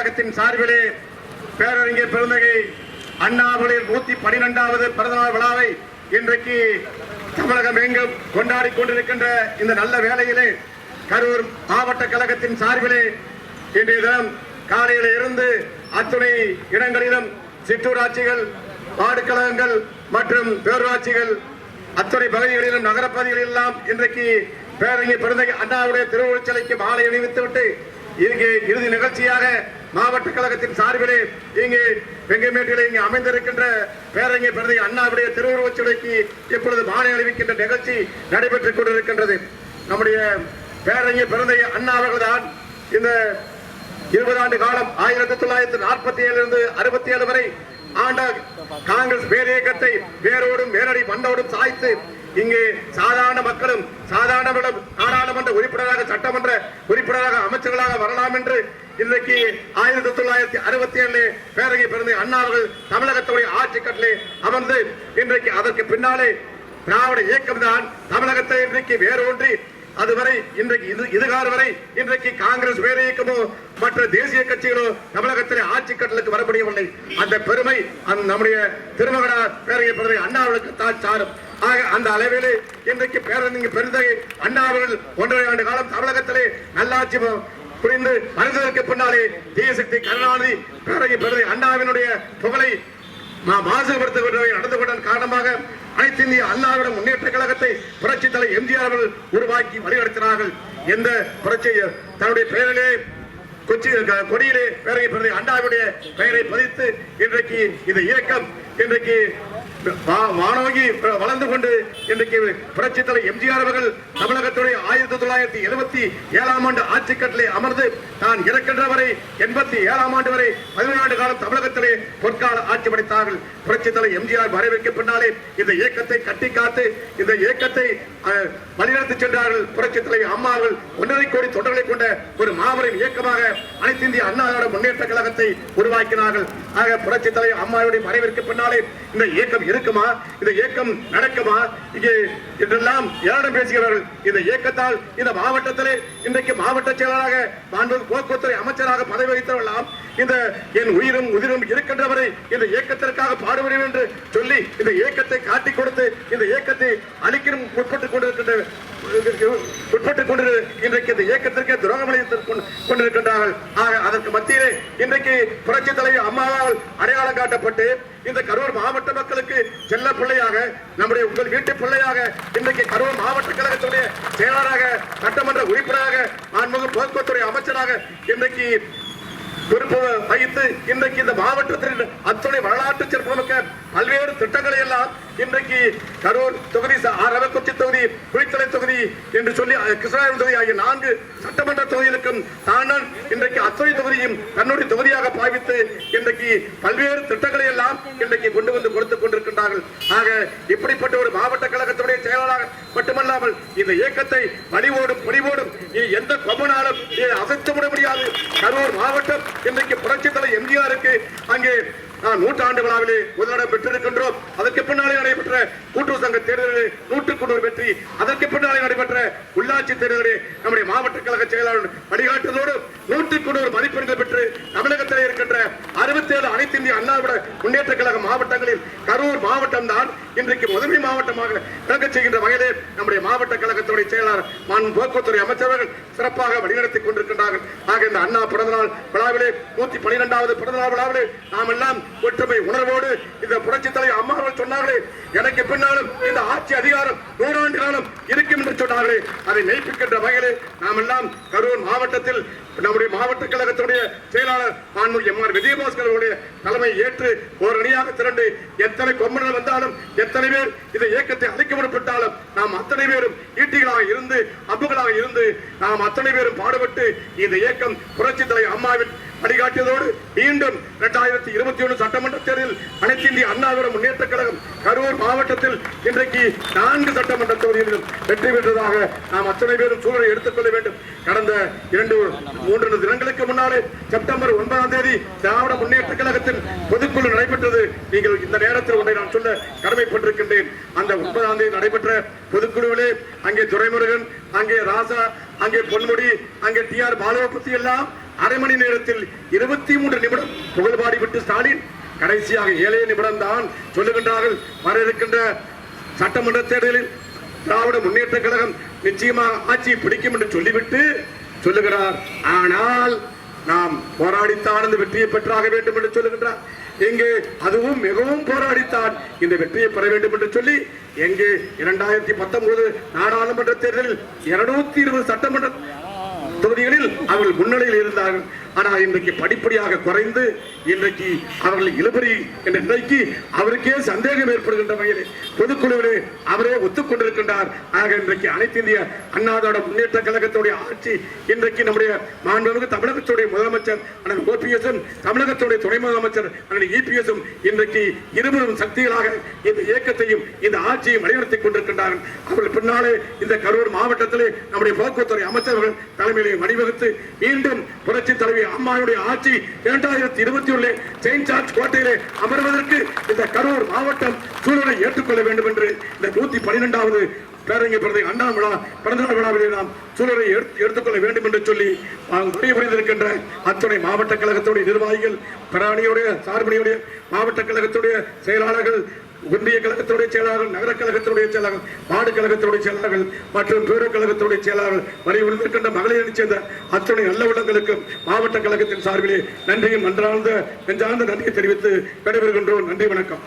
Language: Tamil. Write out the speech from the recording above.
கழகத்தின் சார்பிலே பேரறிஞர் பெருந்தகை அண்ணாவின் 112வது பிறந்தநாள் விழாவை இன்றைக்கு தமிழகம் எங்கும் கொண்டாடி கொண்டிருக்கின்ற இந்த நல்ல வேளையிலே கரூர் மாவட்ட கழகத்தின் சார்பிலே இன்றைய தினம் காலையில் இருந்து அத்துணை இடங்களிலும் சிற்றூராட்சிகள், வார்டு கழகங்கள் மற்றும் பேரூராட்சிகள் அத்துணை பகுதிகளிலும் நகரப்பகுதிகளில் எல்லாம் இன்றைக்கு பேரறிஞர் பெருந்தகை அண்ணாவுடைய திருவுருவச் சிலைக்கு மாலை அணிவித்துவிட்டு இங்கே இறுதி நிகழ்ச்சியாக மாவட்ட கழகத்தின் சார்பிலே இங்கே வெங்கமேட்டிலே இங்கே அமைந்திருக்கின்ற பேரறிஞர் பெருந்தகை அண்ணாவுடைய திருவுருவச் சிலைக்கு இப்பொழுது மாலை அணிவிக்கின்ற நிகழ்ச்சி நடைபெற்றுக் கொண்டிருக்கின்றது. நம்முடைய பேரறிஞர் பெருந்தகை அண்ணா அவர்கள்தான் இந்த 20 ஆண்டு காலம் 1947 இருந்து 67 வரை ஆண்ட காங்கிரஸ் பேரியக்கத்தை வேரோடும் வேரடி மண்ணோடும் சாய்த்து இங்கே சாதாரண மக்களும் சாதாரண நாடாளுமன்ற உறுப்பினராக, சட்டமன்ற உறுப்பினராக, அமைச்சர்களாக வரலாம் என்று இன்றைக்கு 1967 பேரறிஞர் பெருந்தகை அண்ணா அவர்கள் தமிழகத்துடைய ஆட்சி கட்டிலே அமர்ந்து இன்றைக்கு அதற்கு பின்னாலே திராவிட இயக்கம் தான் தமிழகத்தை இன்றைக்கு வேரூன்றி அதுவரை இன்றைக்கு இதுகால வரை இன்றைக்கு காங்கிரஸ் வேற இயக்கமோ மற்ற தேசிய கட்சிகளோ தமிழகத்திலே ஆட்சி கட்டலுக்கு வர முடியவில்லை. அந்த பெருமை நம்முடைய திருமகனார் பேரறிஞர் பெருந்தகை அண்ணா அவர்களுக்கு தான் சாரும். ஆக அந்த அளவிலே இன்றைக்கு பேரறிஞர் பெருந்தகை அண்ணா அவர்கள் 1.5 ஆண்டு காலம் தமிழகத்திலே நல்லாட்சி புரிந்து மனிதருக்கு பின்னாலே தீயசக்தி கருணாநிதி பேரறிஞர் பெருந்தகை அண்ணாவினுடைய புகழை மாசுபடுத்த நடந்து கொண்ட காரணமாக அனைத்து இந்திய அண்ணா முன்னேற்ற கழகத்தை புரட்சி தலைவர் எம்ஜிஆர் அவர்கள் உருவாக்கி வழிநடத்தினார்கள். எந்த புரட்சி தன்னுடைய பெயரிலே கொடியிலே பேரறிஞர் பெருந்தகை அண்ணாவுடைய பெயரை பதித்து இன்றைக்கு இந்த இயக்கம் இன்றைக்கு வானோகி வளர்ந்து கொண்டு இன்றைக்கு புரட்சி தலைவர் எம்ஜிஆர் அவர்கள் தமிழகத்துடைய 1977 ஆண்டு ஆட்சி கட்டளை அமர்ந்து தான் இறக்கின்ற வரை 87 ஆண்டு வரை 11 ஆண்டு காலம் தமிழகத்திலே பொற்கால ஆட்சி படைத்தார்கள். புரட்சி தலைவர் எம்ஜிஆர் வரவேற்க பின்னாலே இந்த இயக்கத்தை கட்டி காத்து இந்த இயக்கத்தை வழிநடத்தி சென்றார்கள். புரட்சி தலைவர் அம்மா அவர்கள் 1.5 கோடி தொண்டர்களை கொண்ட ஒரு மாபெரும் இயக்கமாக அனைத்து இந்திய அண்ணா முன்னேற்ற கழகத்தை உருவாக்கினார்கள். ஆக புரட்சி தலைவர் அம்மாவுடைய மறைவிற்கு பின்னாலே இந்த இயக்கம் இருக்குமா, இந்த இயக்கம் நடக்குமா இங்கே என்றெல்லாம் யாரிடம் பேசுகிறார்கள். இந்த இயக்கத்தால் இந்த மாவட்டத்திலே இன்றைக்கு மாவட்ட செயலாளராக போக்குவரத்துறை அமைச்சராக பதவி வகித்தவர்களாம் இந்த என் உயிரும் உதிரும் இருக்கின்றவரை இந்த இயக்கத்திற்காக பாடுபடும் என்று சொல்லி இந்த இயக்கத்தை காட்டிக் கொடுத்து இந்த இயக்கத்தை அழிக்கும் உட்பட்டுக் கொண்டு இன்றைக்கு இந்த இயக்கத்திற்கு துரோகம் கொண்டிருக்கின்றார்கள். ஆக அதற்கு மத்தியிலே இன்றைக்கு புரட்சி தலைவர் அம்மாவால் அடையாளம் காட்டப்பட்டு இந்த கரூர் மாவட்ட மக்களுக்கு செல்ல பிள்ளையாக நம்முடைய உங்கள் வீட்டு பிள்ளையாக இன்றைக்கு கரூர் மாவட்ட கழகத்துடைய செயலாளராக, சட்டமன்ற உறுப்பினராக, மாண்புமிகு போக்குவரத்துறை அமைச்சராக இன்றைக்கு பொறுப்பு வகித்து இன்றைக்கு இந்த மாவட்டத்தில் அத்துணை வரலாற்று சிறப்புமிக்க பல்வேறு திட்டங்களை எல்லாம் இன்றைக்கு கரூர் தொகுதி, அரவக்குறிச்சி தொகுதி, குளித்தலை தொகுதி என்று சொல்லி கிருஷ்ணகிரி தொகுதி ஆகிய 4 சட்டமன்ற தொகுதிகளுக்கும் தான் இன்றைக்கு அத்துணை தொகுதியும் தன்னுடைய தொகுதியாக பாவித்து இன்றைக்கு பல்வேறு திட்டங்களை எல்லாம் இன்றைக்கு கொண்டு வந்து கொடுத்துக் கொண்டிருக்கின்றார்கள். ஆக இப்படிப்பட்ட ஒரு மாவட்ட கழகத்துடைய செயலாளராக மட்டுமல்லாமல் இந்த இயக்கத்தை வடிவோடும் பொடிவோடும் எந்த கொம்பனாலும் அசைத்து விட முடியாது. கரூர் மாவட்டம் இன்றைக்கு புரட்சி தலைவர் எம்ஜிஆருக்கு அங்கே 100 ஆண்டு விழாவிலே முதலிடம் பெற்றிருக்கின்றோம். அதற்கு பின்னாலே நடைபெற்ற கூட்டுறவு சங்க தேர்தலில் 100க்கு 100 வெற்றி, அதற்கு பின்னாலே நடைபெற்ற உள்ளாட்சி தேர்தலிலே நம்முடைய மாவட்ட கழக செயலாளர் வழிகாட்டுதலோடு 100க்கு 100 மதிப்பெண்கள் பெற்று தமிழகத்தில் இருக்கின்ற 67 அனைத்து இந்திய அண்ணா முன்னேற்ற கழக மாவட்டங்களில் கரூர் மாவட்டம் தான் இன்றைக்கு முதன்மை மாவட்டமாக விளங்க செய்கின்ற வகையிலே நம்முடைய மாவட்ட கழகத்துடைய செயலாளர் போக்குவரத்துறை அமைச்சர்கள் சிறப்பாக வழிநடத்திக் கொண்டிருக்கின்றார்கள். ஆக இந்த அண்ணா பிறந்தநாள் விழாவிலே 112வது பிறந்தநாள் விழாவிலே நாம் எல்லாம் ஒற்றுமை உணர்வோடு இந்த புரட்சி தலைவர் அம்மா அவர்கள் சொன்னார்களே, எனக்கு பின்னாலும் இந்த ஆட்சி அதிகாரம் 100 ஆண்டு காலம் இருக்கும் என்று சொன்னார்களே, அதை மெய்ப்பிக்கின்ற வகையிலே நாம் எல்லாம் கரூர் மாவட்டத்தில் நம்முடைய மாவட்ட கழகத்துடைய செயலாளர் எம்ஆர் விஜயபாஸ்கர் அவருடைய தலைமை ஏற்று ஒரு அணியாக திரண்டு எத்தனை கொம்பர்கள் வந்தாலும் எத்தனை பேர் இந்த இயக்கத்தை அழைக்க முற்பட்டாலும் நாம் அத்தனை பேரும் ஈட்டிகளாக இருந்து அம்புகளாக இருந்து நாம் அத்தனை பேரும் பாடுபட்டு இந்த இயக்கம் புரட்சி தலைவர் அம்மாவின் வழிகாட்டியதோடு மீண்டும் 2021 சட்டமன்ற தேர்தலில் அனைத்து இந்திய அண்ணா முன்னேற்ற கழகம் கரூர் மாவட்டத்தில் இன்றைக்கு 4 சட்டமன்ற தொகுதிகளிலும் வெற்றி பெற்றதாக நாம் அத்தனை பேரும் சூழலை எடுத்துக்கொள்ள வேண்டும். கடந்த 2-3 தினங்களுக்கு முன்னாலே செப்டம்பர் 9ஆம் தேதி திராவிட முன்னேற்ற கழகத்தின் பொதுக்குழு நடைபெற்றது. நீங்கள் இந்த நேரத்தில் ஒன்றை நான் சொல்ல கடமைப்பட்டிருக்கின்றேன். அந்த 9ஆம் தேதி நடைபெற்ற பொதுக்குழுவிலே அங்கே துரைமுருகன், அங்கே ராசா, அங்கே பொன்முடி, அங்கே TR பாலுவை பற்றி எல்லாம் அரை மணி நேரத்தில் 23 நிமிடம் புகழ்பாடி விட்டு ஸ்டாலின் கடைசியாக 7 நிமிடம் தான் சொல்லுகின்றார்கள். வர இருக்கின்ற சட்டமன்ற தேர்தலில் திராவிட முன்னேற்ற கழகம் நிச்சயமாக ஆட்சியை பிடிக்கும் என்று சொல்லிவிட்டு சொல்லுகிறார். ஆனால் நாம் போராடித்தான் இந்த வெற்றியை பெற்றாக வேண்டும் என்று சொல்லுகின்றார். எங்கே அதுவும் மிகவும் போராடித்தான் இந்த வெற்றியை பெற வேண்டும் என்று சொல்லி எங்கே 2019 நாடாளுமன்ற தேர்தலில் 220 சட்டமன்ற தொகுதிகளில் அவர்கள் முன்னிலையில் இருந்தார்கள். ஆனால் இன்றைக்கு படிப்படியாக குறைந்து இன்றைக்கு அவர்கள் இழுபறி என்ற நிலைக்கு அவருக்கே சந்தேகம் ஏற்படுகின்ற வகையில் பொதுக்குழுவிலே அவரே ஒத்துக்கொண்டிருக்கின்றார். ஆக இன்றைக்கு அனைத்து இந்திய அண்ணா திராவிட முன்னேற்ற கழகத்துடைய ஆட்சி இன்றைக்கு நம்முடைய மாண்புமிகு தமிழகத்துடைய முதலமைச்சர் அண்ணன் ஓபிஎஸும் தமிழகத்துடைய துணை முதலமைச்சர் அண்ணன் இபிஎஸும் இன்றைக்கு இருவரும் சக்திகளாக இந்த இயக்கத்தையும் இந்த ஆட்சியை வழிநடத்திக் கொண்டிருக்கின்றார்கள். அவர்கள் பின்னாலே இந்த கரூர் மாவட்டத்திலே நம்முடைய போக்குவரத்துறை அமைச்சர்கள் தலைமையிலே வழிவகுத்து மீண்டும் புரட்சி தலைவி அம்மாவுடைய ஆட்சி 2021 செயின்ட் ஜார்ஜ் கோட்டையிலே அமர்வதற்கு இந்த கரூர் மாவட்டம் சூழலை ஏற்றுக்கொள்ள வேண்டும் என்று இந்த 112வது பேரறிஞர் அண்ணா விழா பிறந்தநாள் விழாவிலே நாம் சூழலை எடுத்துக்கொள்ள வேண்டும் என்று சொல்லி புரிந்திருக்கின்ற அத்துணை மாவட்ட கழகத்துடைய நிர்வாகிகள் பிராணியுடைய சார்பணியுடைய மாவட்ட கழகத்துடைய செயலாளர்கள் ஒன்றிய கழகத்துடைய செயலாளர்கள் நகர கழகத்துடைய செயலாளர்கள் வார்டு கழகத்துடைய செயலாளர்கள் மற்றும் பேர கழகத்துடைய செயலாளர்கள் வரை இருக்கின்ற மகளிரை சேர்ந்த அத்துணை நல்ல உள்ளங்களுக்கும் மாவட்ட கழகத்தின் சார்பிலே நன்றியும் நன்றார்ந்த நெஞ்சார்ந்த நன்றியை தெரிவித்து விடைபெறுகின்றோம். நன்றி, வணக்கம்.